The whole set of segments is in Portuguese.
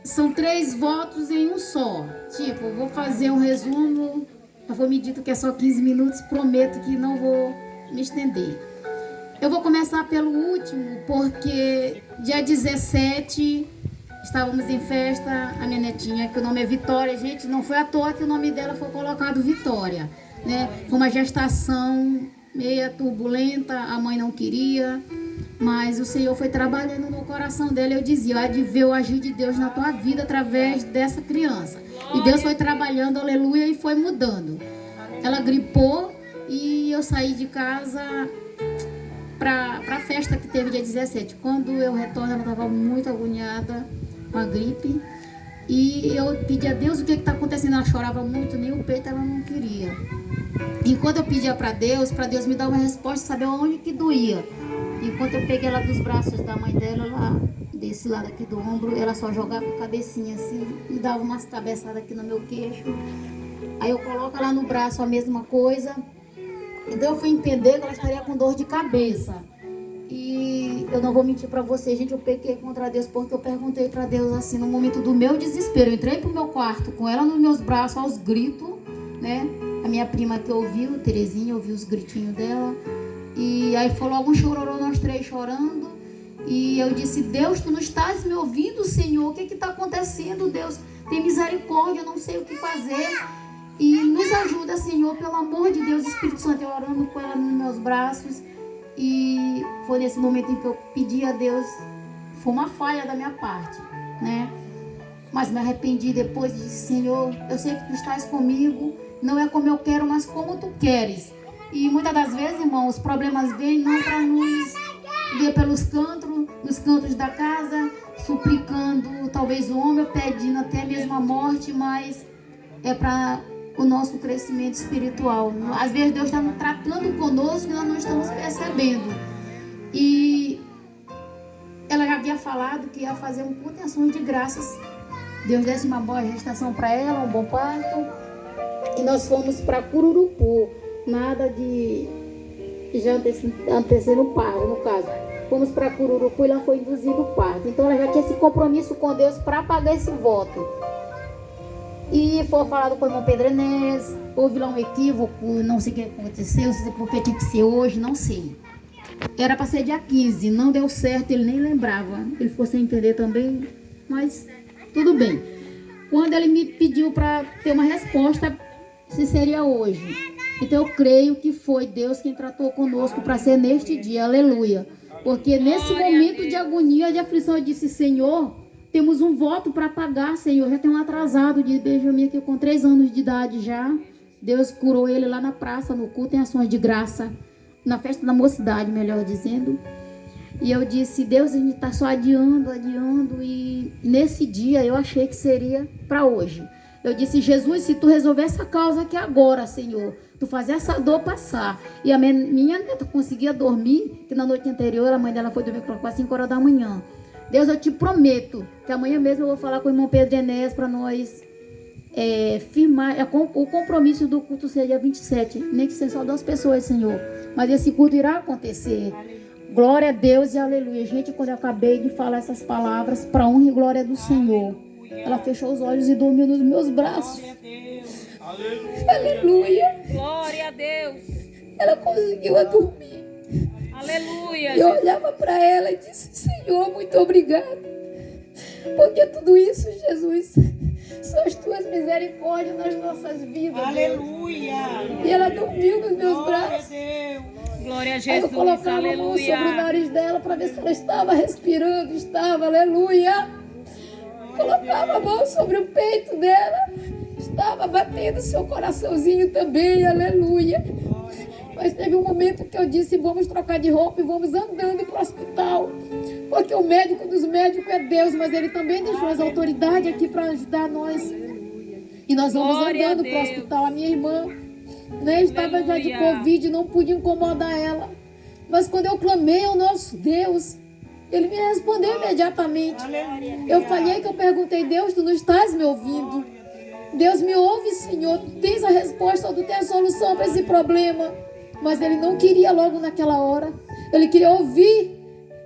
São 3 votos em um só. Tipo, vou fazer um resumo. Eu vou medir que é só 15 minutos. Prometo que não vou me estender. Eu vou começar pelo último, porque dia 17 estávamos em festa. A minha netinha, que o nome é Vitória. Gente, não foi à toa que o nome dela foi colocado Vitória, né? Foi uma gestação meia turbulenta, a mãe não queria, mas o Senhor foi trabalhando no coração dela. Eu dizia, há de ver o agir de Deus na tua vida através dessa criança. E Deus foi trabalhando, aleluia, e foi mudando. Ela gripou e eu saí de casa para a festa que teve dia 17. Quando eu retorno, ela estava muito agoniada com a gripe. E eu pedi a Deus o que está acontecendo. Ela chorava muito, nem o peito ela não queria. Enquanto eu pedia para Deus me dar uma resposta, saber onde que doía. Enquanto eu peguei ela dos braços da mãe dela, lá desse lado aqui do ombro, ela só jogava a cabecinha assim, me dava umas cabeçadas aqui no meu queixo. Aí eu coloco ela no braço, a mesma coisa. Então eu fui entender que ela estaria com dor de cabeça. E eu não vou mentir para você, gente, eu pequei contra Deus, porque eu perguntei para Deus assim, no momento do meu desespero. Eu entrei pro meu quarto com ela nos meus braços, aos gritos, né? A minha prima que ouviu, Terezinha, ouviu os gritinhos dela. E aí falou algum chororô, nós 3 chorando. E eu disse, Deus, tu não estás me ouvindo, Senhor? O que está acontecendo, Deus? Tem misericórdia, eu não sei o que fazer. E nos ajuda, Senhor, pelo amor de Deus, Espírito Santo. Eu orando com ela nos meus braços. E foi nesse momento em que eu pedi a Deus. Foi uma falha da minha parte, né? Mas me arrependi depois e disse, Senhor, eu sei que tu estás comigo. Não é como eu quero, mas como tu queres. E muitas das vezes, irmão, os problemas vêm não para nos ver pelos cantos, nos cantos da casa, suplicando talvez o homem, pedindo até mesmo a morte, mas é para o nosso crescimento espiritual. Às vezes Deus está tratando conosco e nós não estamos percebendo. E ela já havia falado que ia fazer um culto em ações de graças. Deus desse uma boa gestação para ela, um bom parto. E nós fomos para Cururupu. Nada de já antecedendo o parto, no caso. Fomos para Cururupu e lá foi induzido o parto. Então ela já tinha esse compromisso com Deus para pagar esse voto. E foi falado com o irmão Pedro Enes. Houve lá um equívoco, não sei o que aconteceu, não sei porque tinha que ser hoje, não sei. Era para ser dia 15, não deu certo, ele nem lembrava. Ele ficou sem entender também, mas tudo bem. Quando ele me pediu para ter uma resposta, se seria hoje. Então eu creio que foi Deus quem tratou conosco para ser neste dia, aleluia. Porque nesse momento de agonia, de aflição, eu disse, Senhor, temos um voto para pagar, Senhor. Já tem um atrasado de Benjamin aqui com 3 anos de idade já. Deus curou ele lá na praça, no culto em ações de graça, na festa da mocidade, melhor dizendo. E eu disse, Deus, a gente está só adiando. E nesse dia eu achei que seria para hoje. Eu disse, Jesus, se tu resolver essa causa aqui agora, Senhor, tu fazer essa dor passar. E a minha neta conseguia dormir, que na noite anterior a mãe dela foi dormir quase 5 horas da manhã. Deus, eu te prometo que amanhã mesmo eu vou falar com o irmão Pedro Enes para nós firmar o compromisso do culto ser dia 27. Nem que seja só 2 pessoas, Senhor. Mas esse culto irá acontecer. Glória a Deus e aleluia. Gente, quando eu acabei de falar essas palavras, para honra e glória do Senhor, ela fechou os olhos e dormiu nos meus braços. Aleluia. Glória a Deus. Ela conseguiu dormir. Aleluia. Eu olhava para ela e disse, Senhor, muito obrigada. Porque tudo isso, Jesus, são as tuas misericórdias nas nossas vidas. Aleluia. Deus. E ela dormiu nos meus braços. Glória a Jesus. Aí eu colocava a mão sobre o nariz dela para ver se ela estava respirando. Estava, aleluia. Colocava a mão sobre o peito dela. Estava batendo seu coraçãozinho também, aleluia. Mas teve um momento que eu disse, vamos trocar de roupa e vamos andando para o hospital. Porque o médico dos médicos é Deus, mas ele também deixou as autoridades aqui para ajudar nós. E nós vamos andando para o hospital. A minha irmã, né, estava já de Covid, não pude incomodar ela. Mas quando eu clamei ao nosso Deus, ele me respondeu imediatamente. Eu falei que eu perguntei, Deus, tu não estás me ouvindo? Deus me ouve, Senhor, tu tens a resposta, tu tens a solução para esse problema. Mas ele não queria logo naquela hora. Ele queria ouvir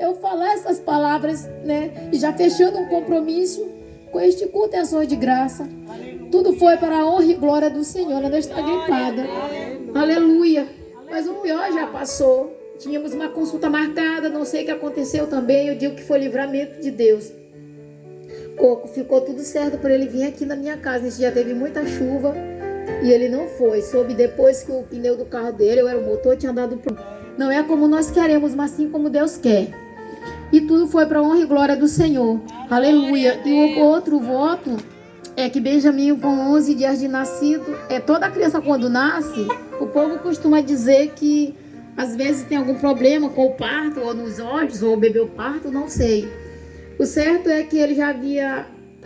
eu falar essas palavras, né? E já fechando um compromisso com este culto em ações de graça. Tudo foi para a honra e glória do Senhor. Ela está gripada. Aleluia. Mas o pior já passou. Tínhamos uma consulta marcada, não sei o que aconteceu também. Eu digo que foi livramento de Deus. Ficou tudo certo para ele vir aqui na minha casa. Esse dia teve muita chuva e ele não foi. Soube depois que o pneu do carro dele, ou era o motor, tinha dado pro... Não é como nós queremos, mas sim como Deus quer. E tudo foi para a honra e glória do Senhor. Aleluia. E o outro voto é que Benjamin, com 11 dias de nascido, toda criança quando nasce, o povo costuma dizer que às vezes tem algum problema com o parto, ou nos olhos, ou bebeu parto, não sei. O certo é que ele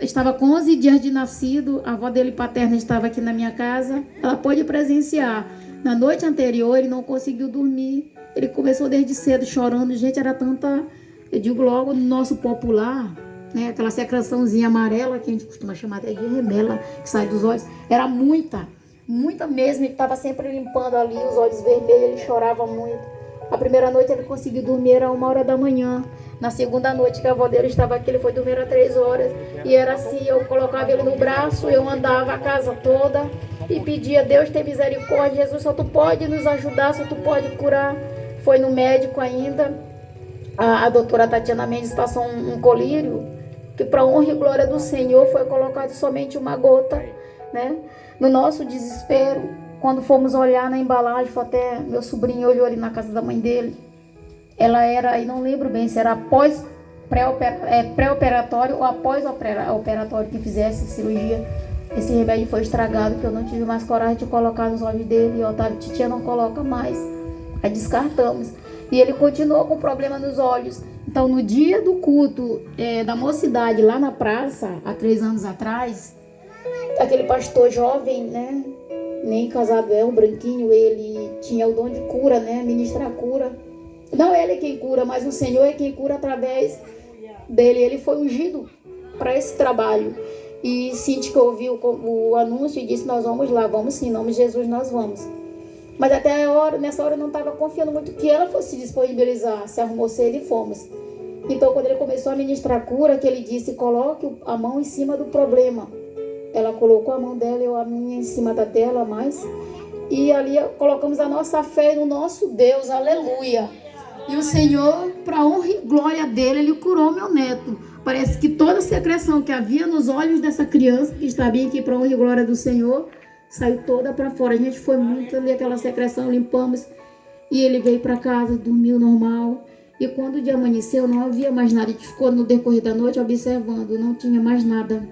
estava com 11 dias de nascido, a avó dele paterna estava aqui na minha casa, ela pôde presenciar. Na noite anterior ele não conseguiu dormir, ele começou desde cedo chorando, gente, era tanta, eu digo logo no nosso popular, né, aquela secreçãozinha amarela, que a gente costuma chamar até de remela, que sai dos olhos, era muita mesmo, ele estava sempre limpando ali os olhos vermelhos, ele chorava muito. A primeira noite ele conseguiu dormir, era 1h da manhã. Na segunda noite que a avó dele estava aqui, ele foi dormir às 3 horas. E era assim, eu colocava ele no braço, eu andava a casa toda e pedia: Deus tem misericórdia, Jesus, só tu pode nos ajudar, só tu pode curar. Foi no médico ainda, a doutora Tatiana Mendes passou um colírio, que para honra e glória do Senhor foi colocado somente uma gota, né? No nosso desespero, quando fomos olhar na embalagem, foi até meu sobrinho olhou ali na casa da mãe dele, ela era, e não lembro bem se era após pré-operatório ou após operatório que fizesse cirurgia. Esse remédio foi estragado, que eu não tive mais coragem de colocar nos olhos dele. E Otávio, titia não coloca mais, aí descartamos. E ele continuou com problema nos olhos. Então, no dia do culto da mocidade lá na praça, há 3 anos atrás, aquele pastor jovem, né, nem casado um branquinho, ele tinha o dom de cura, né, ministrar cura. Não ele é quem cura, mas o Senhor é quem cura através dele. Ele foi ungido para esse trabalho. E Cíntia ouviu o anúncio e disse: nós vamos lá, vamos sim, em nome de Jesus nós vamos. Mas até nessa hora eu não estava confiando muito que ela fosse se disponibilizar. Se arrumou cedo e fomos. Então, quando ele começou a ministrar cura, que ele disse: coloque a mão em cima do problema. Ela colocou a mão dela, eu a minha em cima da dela, mais. E ali colocamos a nossa fé no nosso Deus, aleluia. E o Senhor, para honra e glória dele, ele curou meu neto. Parece que toda a secreção que havia nos olhos dessa criança, que está bem aqui para honra e glória do Senhor, saiu toda para fora. A gente foi muito ali, aquela secreção, limpamos. E ele veio para casa, dormiu normal. E quando o dia amanheceu, não havia mais nada. A gente ficou no decorrer da noite observando, não tinha mais nada,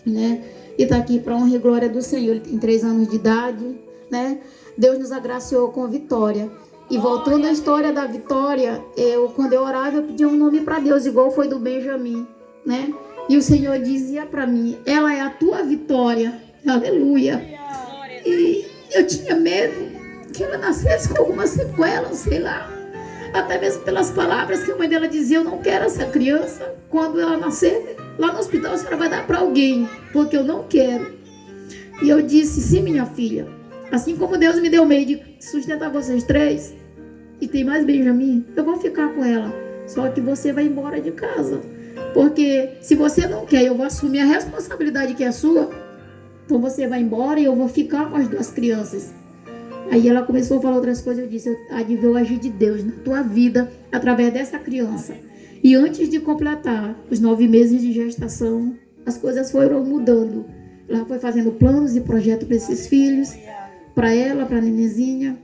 né? E está aqui para honra e glória do Senhor. Ele tem 3 anos de idade, né? Deus nos agraciou com vitória. E voltando à história da Vitória, quando eu orava, eu pedia um nome para Deus, igual foi do Benjamin, né? E o Senhor dizia para mim: ela é a tua vitória, aleluia. E eu tinha medo que ela nascesse com alguma sequela, sei lá, até mesmo pelas palavras que a mãe dela dizia: eu não quero essa criança, quando ela nascer, lá no hospital a senhora vai dar para alguém, porque eu não quero. E eu disse: sim, minha filha, assim como Deus me deu o meio de sustentar vocês 3, e tem mais Benjamin, eu vou ficar com ela. Só que você vai embora de casa. Porque se você não quer, eu vou assumir a responsabilidade que é sua. Então você vai embora e eu vou ficar com as 2 crianças. Aí ela começou a falar outras coisas. Eu disse: há de ver o agir de Deus na tua vida através dessa criança. E antes de completar os 9 meses de gestação, as coisas foram mudando. Ela foi fazendo planos e projetos para esses filhos, para ela, para a nenenzinha.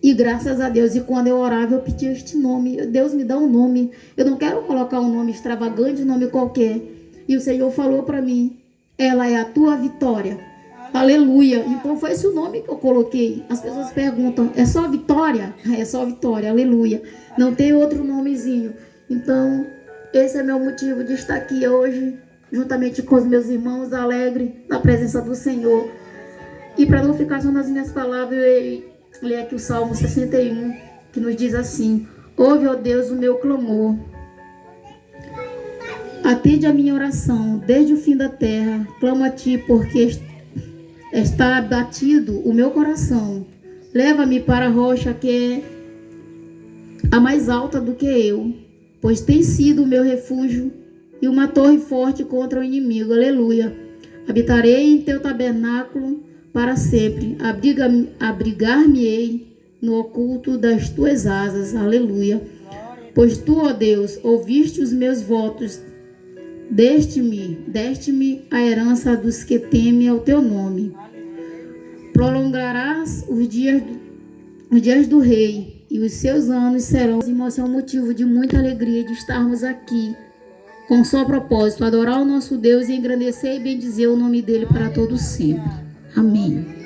E graças a Deus, e quando eu orava, eu pedia este nome: Deus, me dá um nome. Eu não quero colocar um nome extravagante, um nome qualquer. E o Senhor falou para mim: ela é a tua vitória. Aleluia. Então foi esse o nome que eu coloquei. As pessoas perguntam: é só Vitória? É só Vitória, aleluia. Não tem outro nomezinho. Então, esse é meu motivo de estar aqui hoje, juntamente com os meus irmãos, alegre na presença do Senhor. E para não ficar só nas minhas palavras, eu ler aqui o Salmo 61, que nos diz assim: ouve, ó Deus, o meu clamor, atende a minha oração desde o fim da terra, clamo a ti porque está abatido o meu coração. Leva-me para a rocha que é a mais alta do que eu, pois tem sido o meu refúgio e uma torre forte contra o inimigo. Aleluia. Habitarei em teu tabernáculo para sempre. Abrigar-me-ei no oculto das tuas asas. Aleluia. Pois tu, ó Deus, ouviste os meus votos. Deste-me a herança dos que temem ao teu nome. Prolongarás os dias do rei, e os seus anos serão. Irmãos, é um motivo de muita alegria de estarmos aqui, com só propósito, adorar o nosso Deus e engrandecer e bendizer o nome dele para todo sempre. Amém.